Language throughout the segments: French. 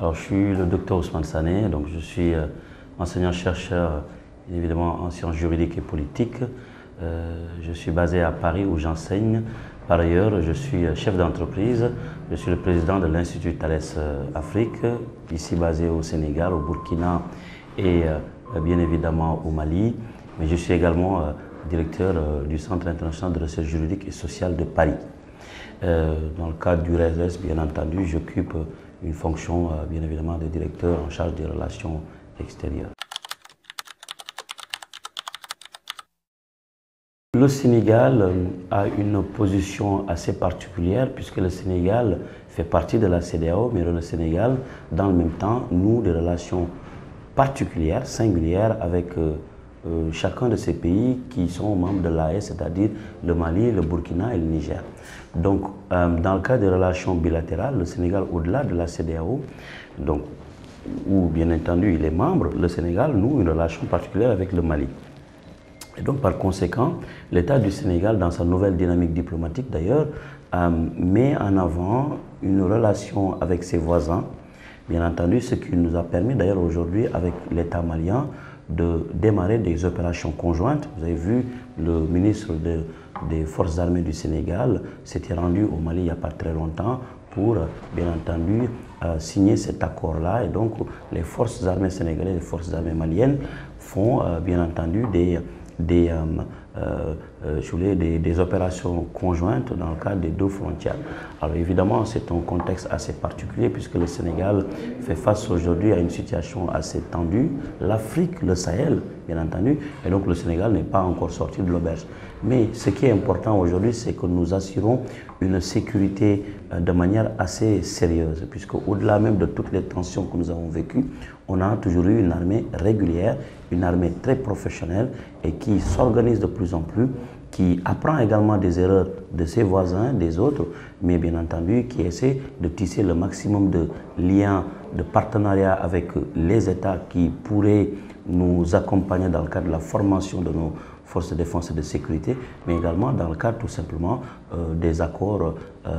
Alors, je suis le docteur Ousmane Sané, donc je suis enseignant-chercheur, évidemment en sciences juridiques et politiques. Je suis basé à Paris où j'enseigne. Par ailleurs, je suis chef d'entreprise. Je suis le président de l'Institut Thales Afrique, ici basé au Sénégal, au Burkina et bien évidemment au Mali. Mais je suis également directeur du Centre international de recherche juridique et sociale de Paris. Dans le cadre du REDES, bien entendu, j'occupe une fonction, bien évidemment, de directeur en charge des relations extérieures. Le Sénégal a une position assez particulière puisque le Sénégal fait partie de la CEDEAO, mais le Sénégal, dans le même temps, noue des relations particulières, singulières avec chacun de ces pays qui sont membres de l'AES, c'est-à-dire le Mali, le Burkina et le Niger. Donc, dans le cadre des relations bilatérales, le Sénégal, au-delà de la CEDEAO, donc, où bien entendu il est membre, le Sénégal noue une relation particulière avec le Mali. Et donc, par conséquent, l'État du Sénégal, dans sa nouvelle dynamique diplomatique d'ailleurs, met en avant une relation avec ses voisins, bien entendu, ce qui nous a permis d'ailleurs aujourd'hui avec l'État malien de démarrer des opérations conjointes. Vous avez vu, le ministre des Forces armées du Sénégal s'était rendu au Mali il n'y a pas très longtemps pour, bien entendu, signer cet accord-là. Et donc, les forces armées sénégalaises et les forces armées maliennes font, bien entendu, des opérations conjointes dans le cadre des deux frontières. Alors évidemment, c'est un contexte assez particulier puisque le Sénégal fait face aujourd'hui à une situation assez tendue. L'Afrique, le Sahel, bien entendu, et donc le Sénégal n'est pas encore sorti de l'auberge. Mais ce qui est important aujourd'hui, c'est que nous assurons une sécurité de manière assez sérieuse, puisque au-delà même de toutes les tensions que nous avons vécues, on a toujours eu une armée régulière, une armée très professionnelle et qui s'organise de plus en plus, qui apprend également des erreurs de ses voisins, des autres, mais bien entendu qui essaie de tisser le maximum de liens, de partenariat avec les États qui pourraient nous accompagner dans le cadre de la formation de nos forces de défense et de sécurité, mais également dans le cadre tout simplement des accords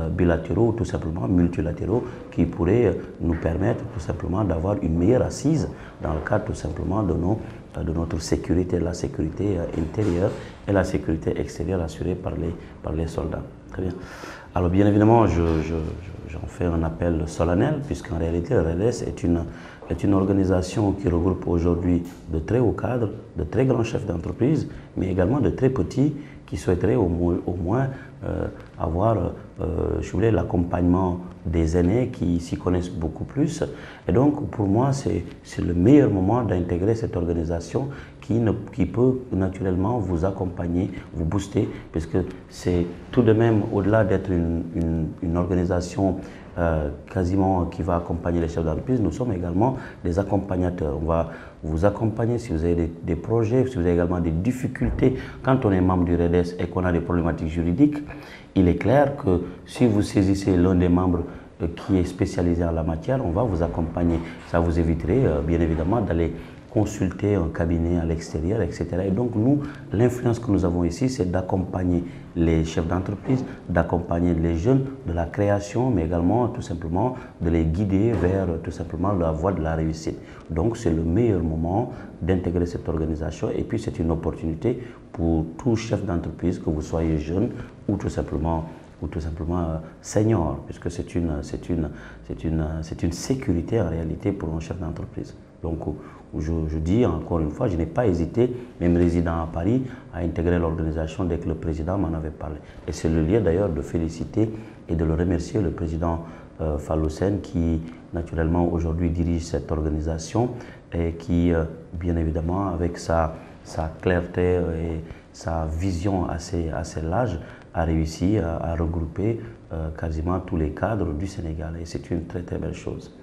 bilatéraux ou tout simplement multilatéraux qui pourraient nous permettre tout simplement d'avoir une meilleure assise dans le cadre tout simplement de notre sécurité, la sécurité intérieure et la sécurité extérieure assurée par les soldats. Très bien. Alors bien évidemment, j'en fais un appel solennel puisqu'en réalité, le REDES est une organisation qui regroupe aujourd'hui de très hauts cadres, de très grands chefs d'entreprise, mais également de très petits qui souhaiteraient au moins avoir l'accompagnement des aînés qui s'y connaissent beaucoup plus. Et donc, pour moi, c'est le meilleur moment d'intégrer cette organisation qui peut naturellement vous accompagner, vous booster, puisque c'est tout de même, au-delà d'être une organisation quasiment qui va accompagner les chefs d'entreprise, nous sommes également des accompagnateurs. On va vous accompagner si vous avez des projets, si vous avez également des difficultés. Quand on est membre du REDES et qu'on a des problématiques juridiques, il est clair que si vous saisissez l'un des membres qui est spécialisé en la matière, on va vous accompagner. Ça vous éviterait bien évidemment d'aller consulter un cabinet à l'extérieur, etc. Et donc nous, l'influence que nous avons ici, c'est d'accompagner les chefs d'entreprise, d'accompagner les jeunes de la création, mais également tout simplement de les guider vers tout simplement la voie de la réussite. Donc c'est le meilleur moment d'intégrer cette organisation et puis c'est une opportunité pour tout chef d'entreprise, que vous soyez jeune ou tout simplement senior, puisque c'est une sécurité en réalité pour un chef d'entreprise. Donc je dis encore une fois, je n'ai pas hésité, même résident à Paris, à intégrer l'organisation dès que le président m'en avait parlé. Et c'est le lieu d'ailleurs de féliciter et de le remercier, le président Fallou Sène, qui naturellement aujourd'hui dirige cette organisation et qui, bien évidemment, avec sa clarté et sa vision assez large, a réussi à regrouper quasiment tous les cadres du Sénégal. Et c'est une très très belle chose.